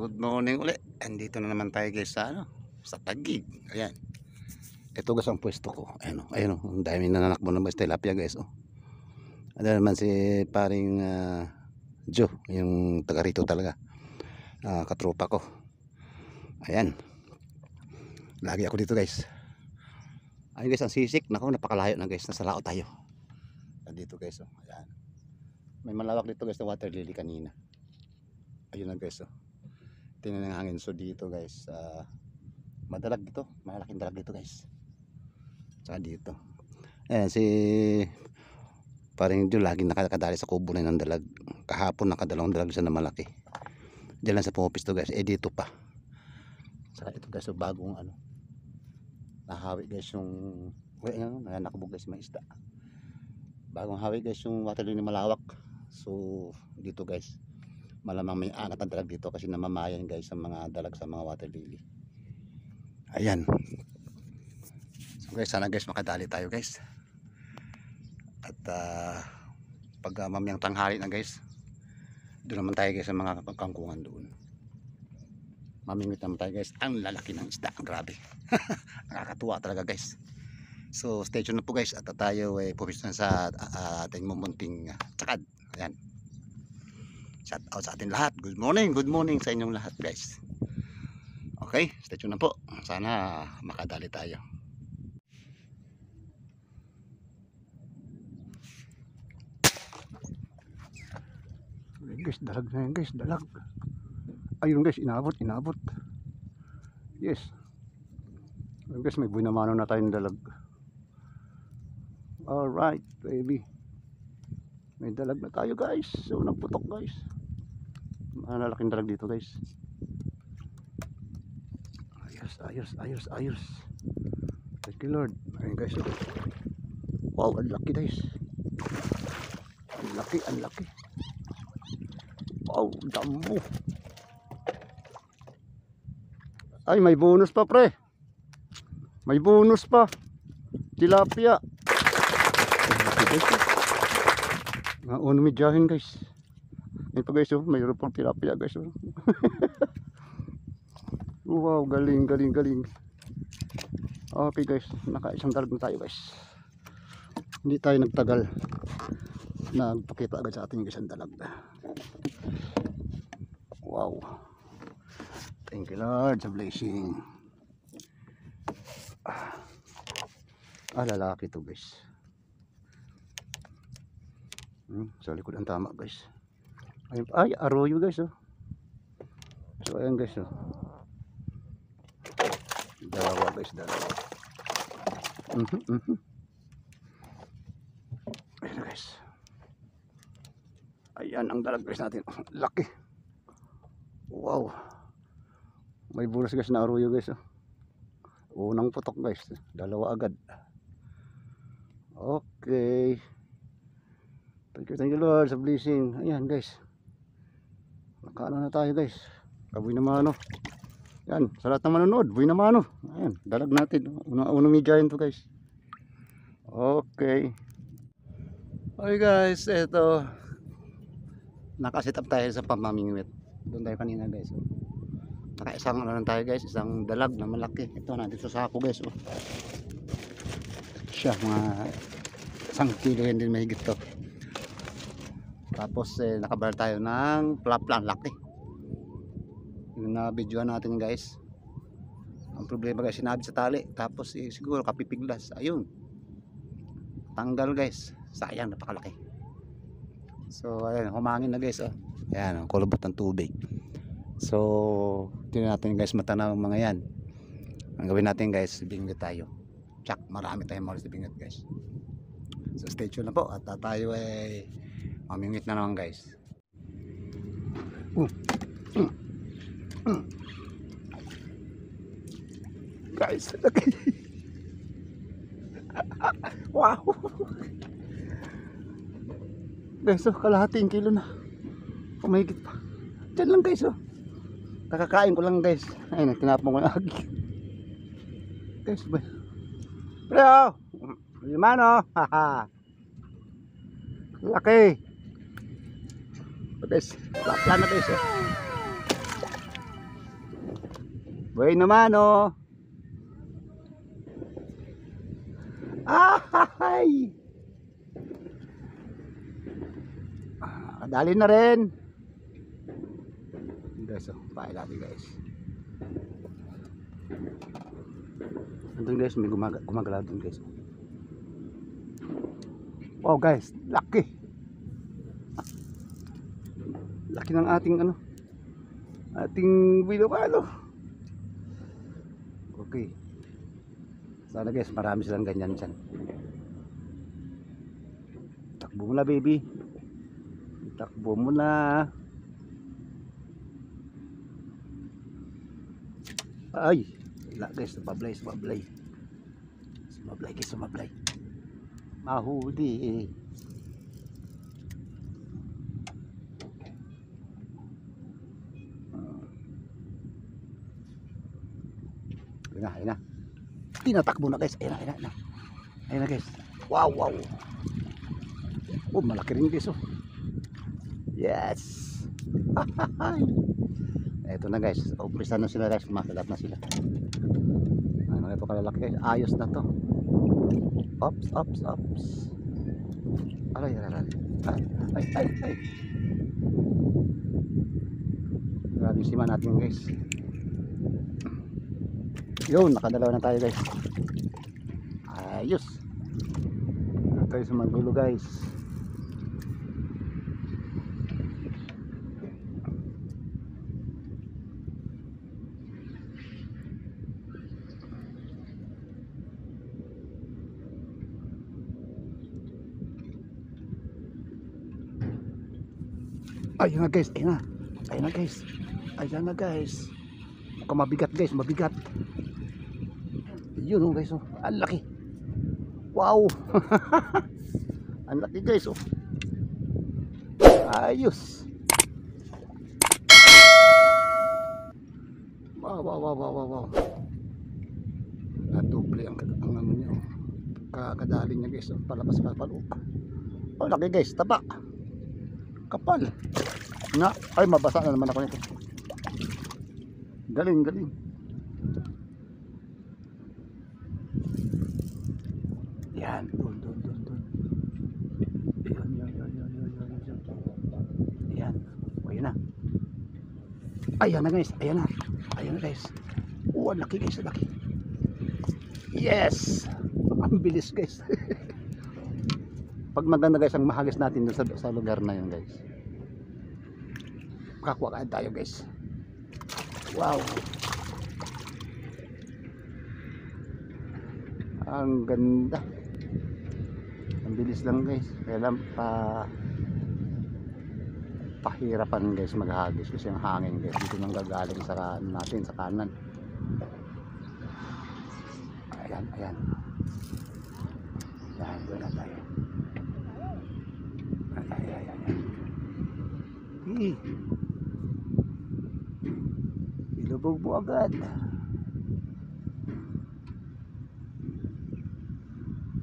Good morning uli. Andito na naman tayo guys sa sa Taguig. Ayan. Ito guys ang pwesto ko. Ayun oh, ang dami nananakbo ng tilapia guys oh. Ano naman si paring Joe, yung taga rito talaga. Katropa ko. Ayan. Lagi ako dito guys. Ayun guys ang sisik. Nako, napakalayo na guys. Nasa lao tayo. Dito guys oh. Ayan. May malawak dito guys na water lily kanina. Ayun na guys oh. Tingnan ng hangin. So dito guys madalag dito, malaking dalag dito guys. Saka dito ayan si paring Joe laging nakakadali sa kubo na ng dalag. Kahapon nakadalawang dalag siya na malaki. Diyan lang sa pumupis to guys. Dito pa. Saka ito guys so bagong nahawi guys yung nakabog guys may isda. Bagong hawi guys yung water lily malawak. So dito guys malamang may angat ang dalag dito kasi namamayan guys sa mga dalag sa mga water lily. Ayan. So guys sana guys makadali tayo guys. At pag mamayang tanghali na guys doon naman tayo guys sa mga kangkungan doon. Mamingwit naman tayo guys. Ang lalaki ng isda. Grabe. Nakakatuwa talaga guys. So stay tuned na po guys at tayo pupis na sa ating mumunting tsakad. Ayan. Shout out sa ating lahat. Good morning sa inyong lahat guys. Okay, stay tuned na po. Sana makadali tayo. Guys, dalag na yan guys, dalag. Ayun guys, inabot. Yes. Ayun guys, may buinamano na tayong dalag. Alright, baby. May dalag na tayo guys. So nagputok guys. Malalaking dalag dito guys. Ayos. Thank you Lord. Ayun guys. Wow, ang laki guys. Ang laki. Wow, dambo. Ay, may bonus pa pre. May bonus pa. Tilapia. Mga unumidyahin guys. Ayun pa guys oh, mayroon pang tilapia guys oh. Wow, galing. Okay guys, nakaisang dalag na tayo guys. Hindi tayo nagtagal. Nagpakita agad sa ating isang dalag. Wow. Thank you Lord sa blessing. Lalaki to guys. Sa likod ang tama guys. Ay, arroyo guys oh. So ayan guys oh. Dalawa guys. Ayan guys. Ayan ang dalag guys natin. Laki. Wow. May buras guys na arroyo guys oh. Unang putok guys. Dalawa agad. Okay. Thank you Lord sa blessing. Ayan guys. Nakaano na tayo guys. Kabuy naman oh. Yan, sa lahat ng manonood, buhay naman oh. Ayan, dalag natin. Unang midyahin to guys. Okay. Okay guys, eto. Nakasit up tayo sa pamamingwit. Doon tayo kanina guys oh. Nakaisang lang tayo guys, isang dalag na malaki. Ito nandito sa sako guys oh. Siya mga 1 kilo yan din mahigit to. Tapos nakabar tayo ng plaplan laki. Yung na-videoan natin guys. Ang problema guys, sinabit sa tali. Tapos siguro kapipiglas. Ayun. Tanggal guys. Sayang, napakalaki. So ayun, humangin na guys oh. Ayan, ang kulubot ng tubig. So tingnan natin guys, matanaw ang mga yan. Ang gawin natin guys, bingwit tayo. Tsak, marami tayong malis na bingwit guys. So stay tuned na po. At tayo mamingwit na naman guys. Guys, laki. Wow. Guys, kalahating kilo na. Kumahigit pa. Diyan lang guys oh. Kakakain ko lang guys. Ayun, tinapon ko na agi. Guys, ba? Pre oh. Liman oh. Haha. Laki. Guys, plaplan na guys oh. Buhay naman oh. Ay! Kadali na rin. Guys, oh, pahay natin guys. Andun guys, may gumagalaw dun guys. Wow guys, laki. Laki ng ating ano, ating bilokalo. Okay. Sana guys, marami silang ganyan dyan. Takbo mo na baby. Takbo mo na. Ay, wala guys, sumablay. Sumablay guys, sumablay. Mahuli eh. Ayun na. Tinatakbo na guys. Ayun na guys. Wow. Oh, malaki rin guys oh. Yes. Eto na guys. Umpisa na sila guys. Makagat na sila. Ay, mga ito kalalaki guys. Ayos na to. Ops. Aray. Ay. Maraming sima natin guys. Yun, nakadalawa na tayo guys. Ayos. Tayo sa magulo guys. Ayun na guys, Ayan na guys. Mukhang mabigat guys, mabigat. Yun oh guys oh, ang laki. Wow. Ang laki guys oh. Ayos. Wow. Nadoble ang ano niya oh. Kakadali niya guys oh, palabas oh. Oh laki guys, taba. Kapal. Na, ay mabasa na naman ako nito. Galing. Yan, doon. Yan. O, yan na. Ayan na guys, ayan na guys. Oh, laki guys, laki. Yes. Ang bilis guys. Pag maganda guys ang mahagis natin dun sa lugar na yun guys. Makakuha tayo guys. Wow. Ang ganda. Ang bilis lang guys. Kaya lang pahirapan guys maghagis kasi ang hangin guys dito nang gagaling sa natin sa kanan. Ayan. Yan, doon na tayo. Ayan. Ilubog mo agad.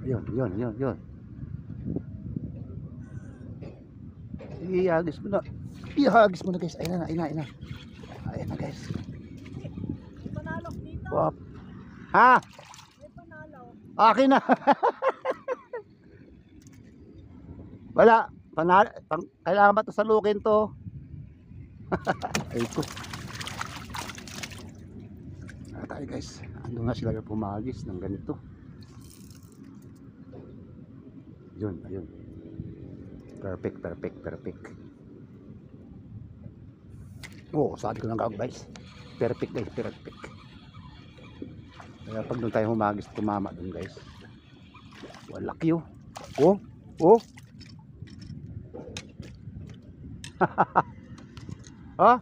Yun. Ihagis mo na guys. Ayan na guys. May panalok dito. Wap. Ha? May panalo. Akin na. Wala. Kailangan ba ito salukin to? Ito. Tayo guys. Ando nga sila pumagis ng ganito. Yun. Perfect. Oh, sabi ko lang ako guys. Perfect guys, perfect. Kaya pag doon tayo humagis, tumama doon guys. Walaki oh. Oh. Oh.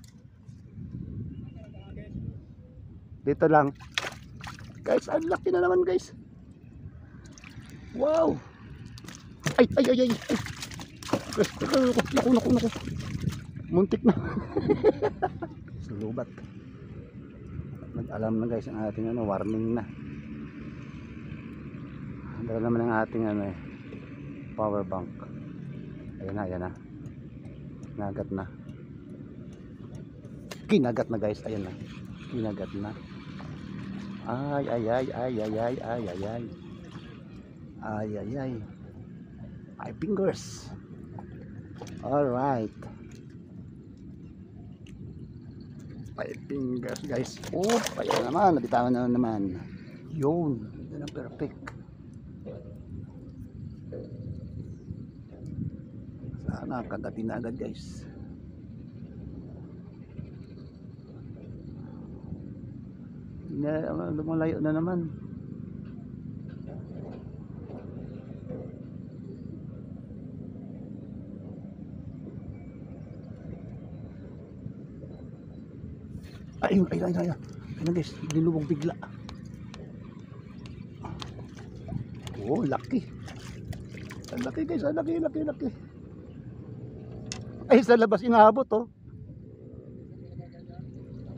Dito lang. Guys, ang laki na naman guys. Wow. Ay. Guys, naku. Muntik na. Sulubat. Nag-alam na guys ang ating warning na. Dala naman ang ating power bank. Ayan na. Kinagat na guys, ayan na. Kinagat na. Ay, ay, ay, ay, ay, ay, ay, ay, ay. Ay, ay, ay. 5 fingers. Alright. 5 fingers guys. Oh, ayan naman. Nabitawan na naman. Yun. Yan ang perfect. Sana kagatin na agad guys. Lumalayo na naman. Ayun, ayun, ayun, ayun. Ayun guys, nilubog bigla. Oh, laki. Ang laki guys, ang laki, laki, laki. Ay, sa labas inaabot oh.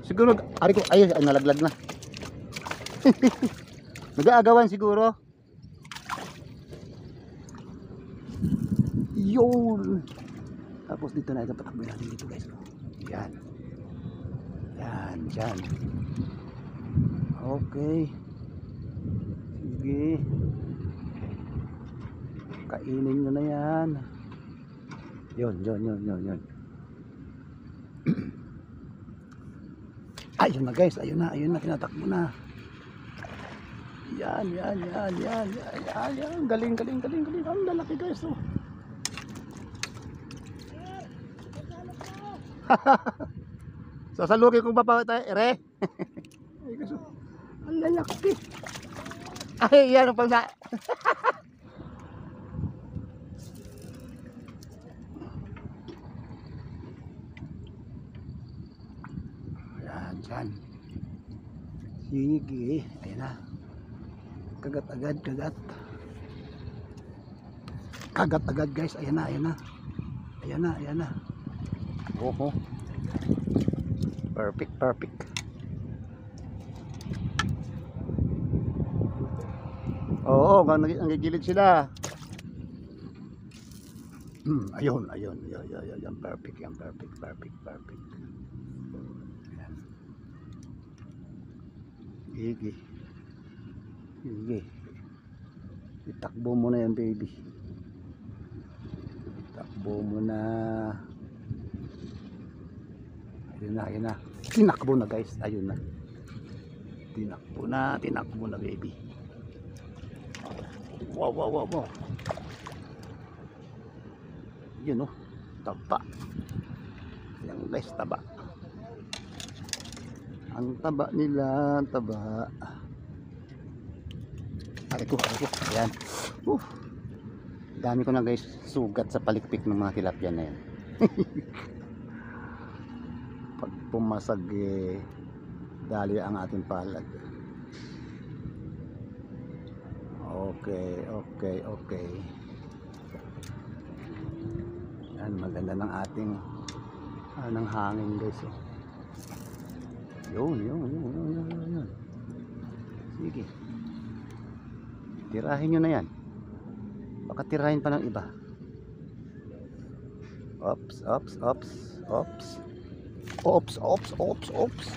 Siguro, ari ko, ay, nalaglag na. Nag-aagawan siguro. Yun. Tapos dito na ito, patakbo natin dito guys. Yan. Yan, dyan. Okay. Sige. Kainin nyo na yan. Yun, yun, yun, yun, yun. Ayun na guys, ayun na, tinatakbo na. Yan, yan, yan, yan, yan, yan, yan. Galing, galing, galing, galing. Ang lalaki guys oh. Sasalukin kong baba tayo, ere. Ay, gusto. Ang lalaki. Ay, yan ang pangsa. Yan, dyan. Sige, ayan na. Kagat agad, kagat. Kagat agad guys, ayan na, ayan na. Ayan na, ayan na. Oho. Perfect, perfect. Oo, nanggigilid sila. Ayun, ayun, ayun, ayun, ayun, perfect, yan, perfect, perfect, perfect. Ayan. Sige. Sige. Itakbo mo na yan, baby. Itakbo mo na. Ayun na, ayun na. Tinakbo na guys, ayun na. Tinakbo na baby. Wow, wow, wow, wow. Yun oh, taba. Yan guys, taba. Ang taba nila, taba. Ari ko, ayan. Dami ko na guys, sugat sa palikpik ng mga tilapia na yan. Pag pumasag eh, dali ang ating palag. Okay, okay, okay. Yan, maganda ng ating ng hangin guys oh. Yun. Sige, tirahin nyo na yan. Baka tirahin pa ng iba. Ops, ops, ops, ops. Ops, ops, ops, ops.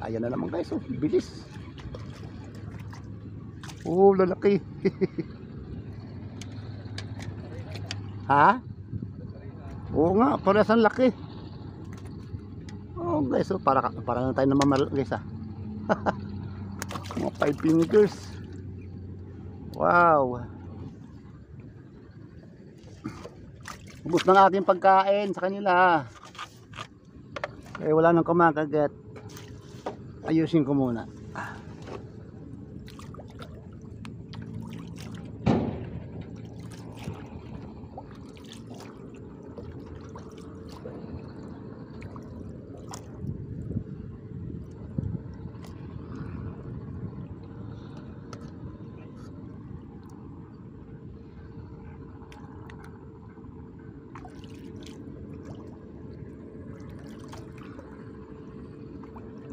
Ayan na naman guys oh, bilis. Oh, lalaki. Ha? Oo nga, parehas ang laki. Oh guys, oh, para na tayo namamal guys ah. Mga 5 fingers. Wow. Ubus ng aking pagkain sa kanila. Eh wala nang kumakagat. Ayusin ko muna.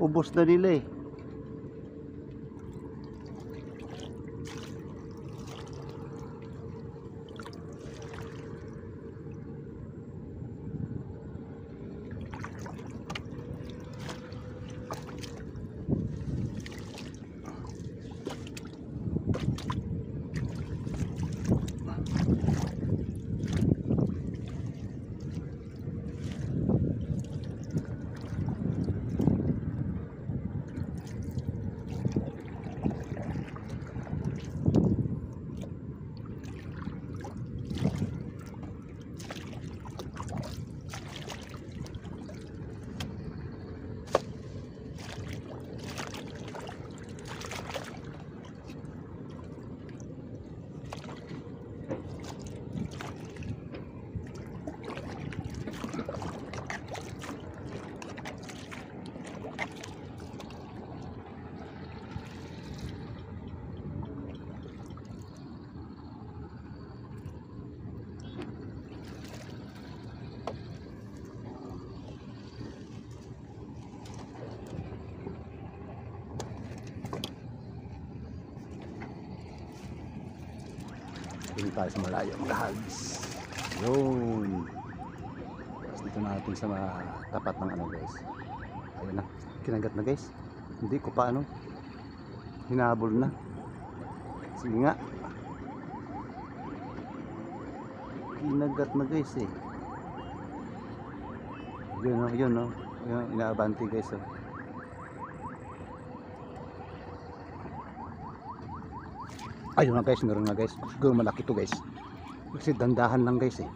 Ubos na nila eh. tingin tayo sa malayo, mag-hugs. Yun. Tapos dito natin sa tapat ng ano guys. Ayun na, kinagat na guys. Hindi ko pa ano, hinabol na. Sige nga. Kinagat na guys eh. Yun o, yun o. Yun, inaabante guys o. Ayun na guys, meron na guys. Siguro malaki to guys. Kasi dandahan lang guys eh.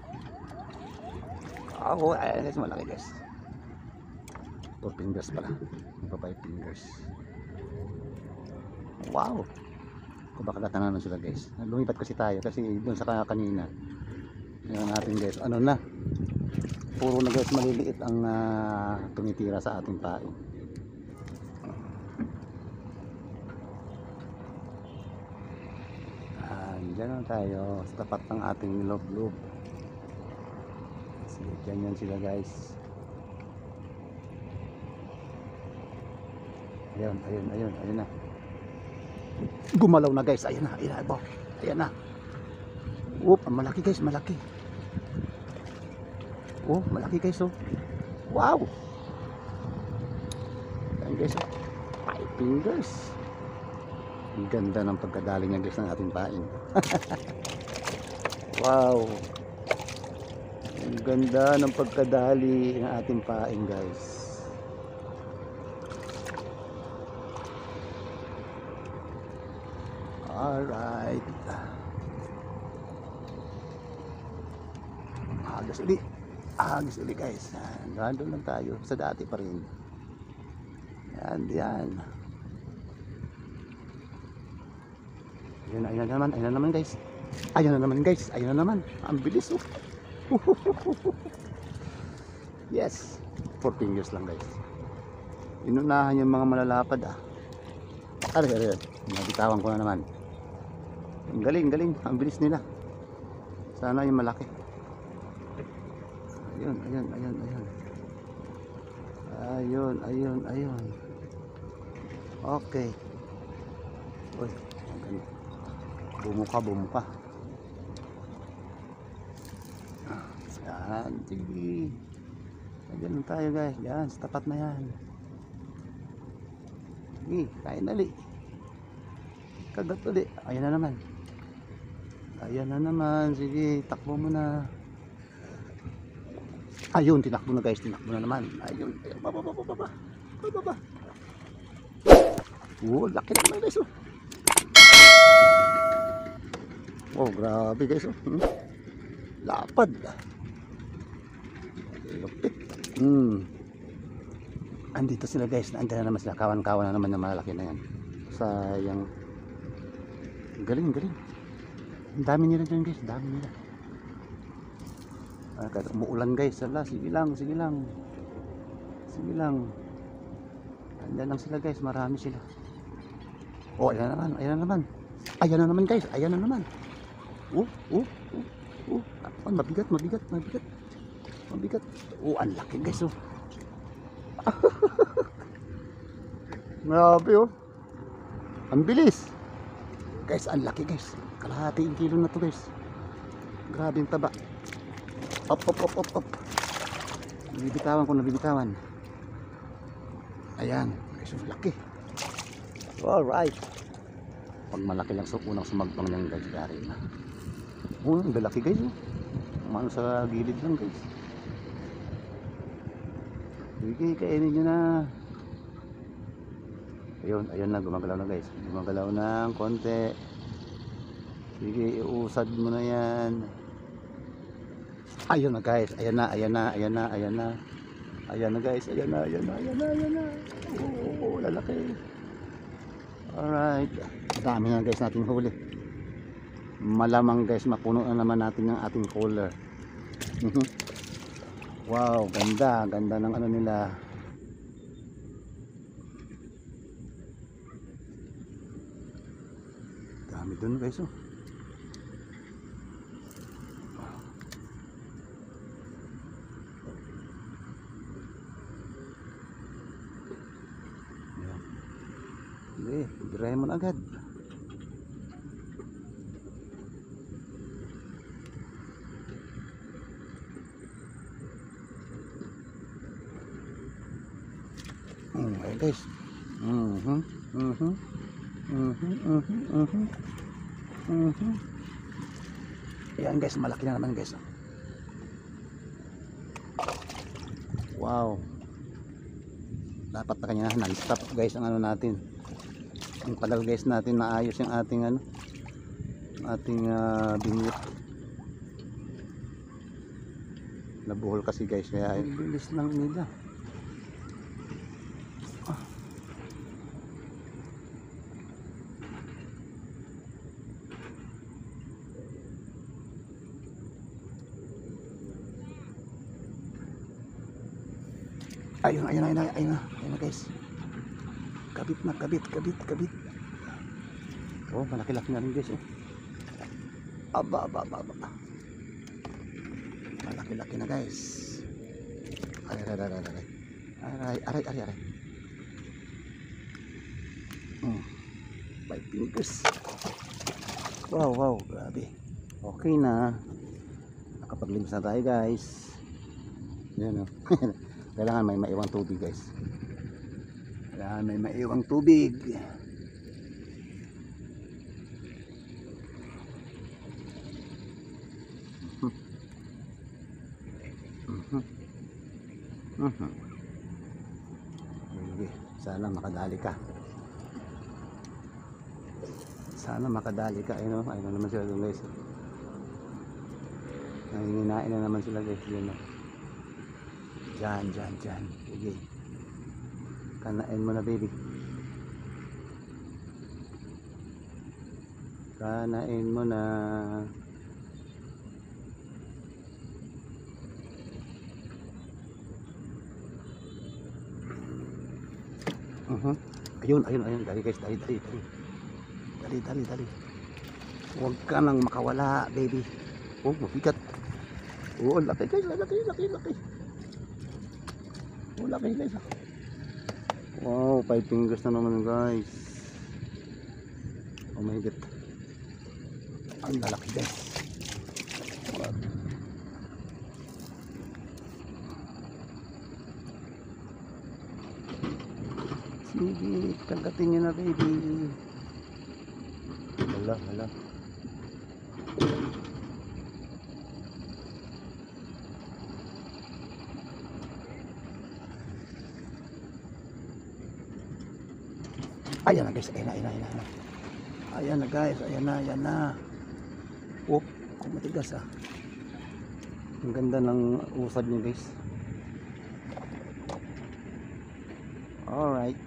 Ako, ayun guys, malaki guys. 4 fingers pala. Iba 5 fingers. Wow. Kung baka natananan sila guys. Lumipat kasi tayo kasi doon sa kanina. Yan natin guys. Ano na? Puro na guys maliliit ang tumitira sa ating pain. Diyan lang tayo sa tapat ng ating nilob-lob. Sige, dyan yan sila guys. Ayun, ayun, ayun, ayun na. Gumalaw na guys, ayun na, ayun na, ito. Ayun na. Oop, malaki guys, malaki. Oh, malaki guys oh. Wow. Ayun guys oh. 5 fingers. Ang ganda ng pagkadali niya guys ng ating pain. Wow. Ang ganda ng pagkadali ng ating pain guys. Alright. Agos ulit. Agos ulit guys. Nandun lang tayo sa dati pa rin. Yan, yan. Ayun na naman guys. Ayun na naman guys. Ayun na naman. Ang bilis oh. Yes. 4 fingers lang guys. Inunahan yung mga malalapad ah. Ano. Nabitawan ko na naman. Ang galing, galing. Ang bilis nila. Sana yung malaki. Ayun. Ayun. Okay. Uy, ang ganda. Bumuka. Yan, sige. Ayan lang tayo guys. Yan, sa tapat na yan. Sige, kain dali. Kagat ulit. Ayan na naman. Sige, takbo mo na. Ayun, tinakbo na guys. Tinakbo na naman. Ayun. Baba. Oh, laki naman guys oh. Oh, grabe guys oh. Lapad. Lupit. Andito sila guys. Nandiyan na naman sila. Kawan-kawan na naman yung malaki na yan. Sayang. Galing. Ang dami nila dyan guys. Dami nila. Kahit umuulan guys. Sige lang. Andyan lang sila guys. Marami sila. Oh, ayan na naman guys. Ayan na naman. Oh. Mabigat. Oh, ang laki guys oh. Grabe oh. Ang bilis. Guys, ang laki guys. Kalahating kilo na to guys. Grabe yung taba. Up. Nabibitawan. Ayan. Guys, ang laki. Alright. Pag malaki lang unang sumagpang niyang guys, gari na. Oh, ang lalaki guys oh. Umano sa gilid lang guys. Sige, kainin nyo na. Ayun na, gumagalaw na guys. Gumagalaw ng konti. Sige, iusad mo na yan. Ayun na guys. Ayan na guys. Ayan na. Oh, lalaki. Alright. Dami na guys natin huli. Malamang guys, mapuno na naman natin yung ating cooler. Wow, ganda ng ano nila. Dami dun guys oh. Doraemon agad. Ayan guys. Mhm. Mhm. Mhm. Mhm. Mhm. Mhm. Ayan guys, malaki na naman guys. Wow. Dapat na kanya non-stop guys ang ano natin. Ang tagal guys natin naayos yung ating ano, ating binhit. Nabuhol kasi guys, kaya ay bilis lang nila. Ayun na guys. Kabit na, kabit. Oh, malaki-laki na rin guys. Oh. Aba. Malaki-laki na guys. Aray. Five fingers. Wow, grabe. Okay na. Nakapaglimpis na tayo guys. Yan oh. Kailangan may maiwang tubig guys. Kailangan may maiwang tubig. Sige, sana makadali ka. Ayun naman sila doon guys. Nanginginain na naman sila guys. Yun oh. Diyan. Sige. Kanain mo na baby. Kanain mo na. Ayun. Dali guys, dali. Huwag ka nang makawala baby. Oh, mabigat. Oh, laki guys, laki. Oh, laki guys. Wow, 5 fingers na naman guys. Oh my god. Ang lalaki guys. Wow. Sige, kagatin nyo na baby. Hala. Ayan na guys, ayan na. Oh, matigas ah. Ang ganda ng usad niya guys. Alright.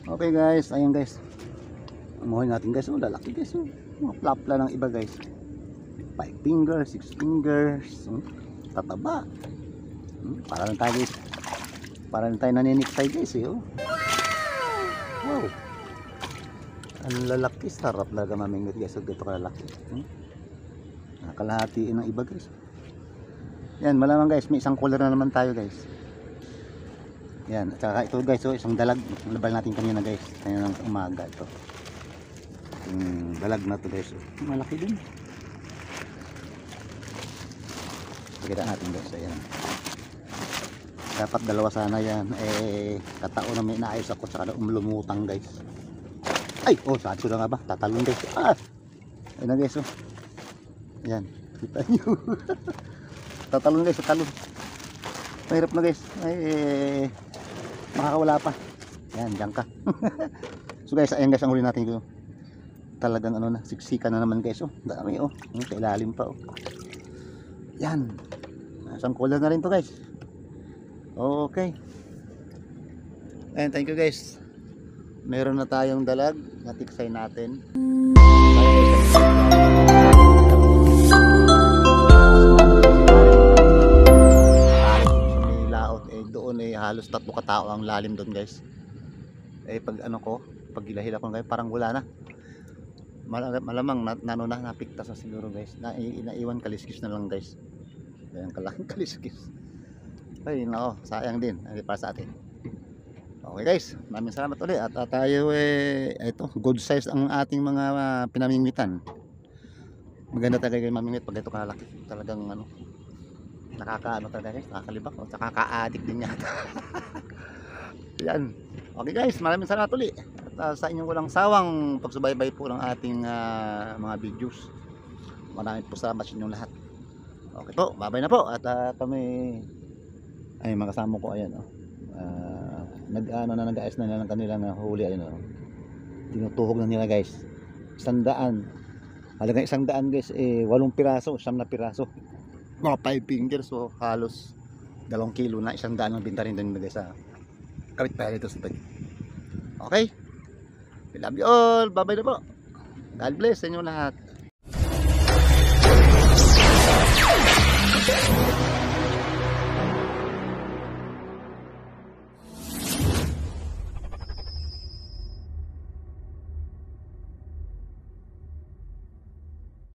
Okay guys, ayan guys. Amuhin natin guys, oh lalaki guys. Oh. Mga plapla ng iba guys. 5 fingers, 6 fingers. Tataba. Para lang tayo naniniktay guys eh. Oh. Wow. Ang lalaki, sarap talaga mamingwit guys. So, dito kalalaki. Nakalahatiin ng iba guys. Yan, malamang guys, may isang color na naman tayo guys. Yan, at saka ito guys, oh, isang dalag. Labal natin kanina guys. Kanina ng umaga ito. Dalag na to guys. Oh. Malaki din. Pakita natin guys. Ayan. Dapat dalawa sana yan. Katao na may naayos ako. Tsaka lumutang guys. Ay! Oh, saan sila nga ba? Tatalon guys. Ayan na guys. Oh. Ayan. Kita nyo. Tatalon guys. Tatalon. Mahirap na guys. Makakawala pa. Ayan, dyan ka. So guys, ayan guys, ang huli natin ito. Talagang ano na, siksika na naman guys. Oh, dami oh. Sa ilalim pa oh. Yan. Isang color na rin to guys. Okay. And thank you guys. Meron na tayong dalag. Natiksay natin. May laot doon halos 3 katao ang lalim doon guys. Pag ano ko, pag hila-hila ko guys, parang wala na. Malamang napiktas na siguro guys. Naiwan kaliskis na lang guys. Ayan, kalaking kaliskis. Ay nako, sayang din para sa atin. Okay guys, maraming salamat ulit. At tayo ito, good size ang ating mga pinamimitan. Maganda talaga yung mamimit pag ito kalaki. Talagang ano, Nakakaano talaga guys, nakakalibak, o nakaka-addict din yata. Yan. Okay guys, maraming salamat ulit. At sa inyong walang sawang pagsubaybay po ng ating mga videos. Maraming po salamat sa inyong lahat. Okay po, babay na po. At kami ay mga kasama ko ayan nag-aayos na nila ng kanilang huli ayan tinutuhog na nila guys. 100. Halagang 100 guys 8 piraso, 9 na piraso. Mga 5 fingers, so halos 2 kilo na 100 ang binta rin din guys sa kapit tayo dito sa Taguig. Okay? We love you all. Bye bye na po. God bless sa inyo lahat.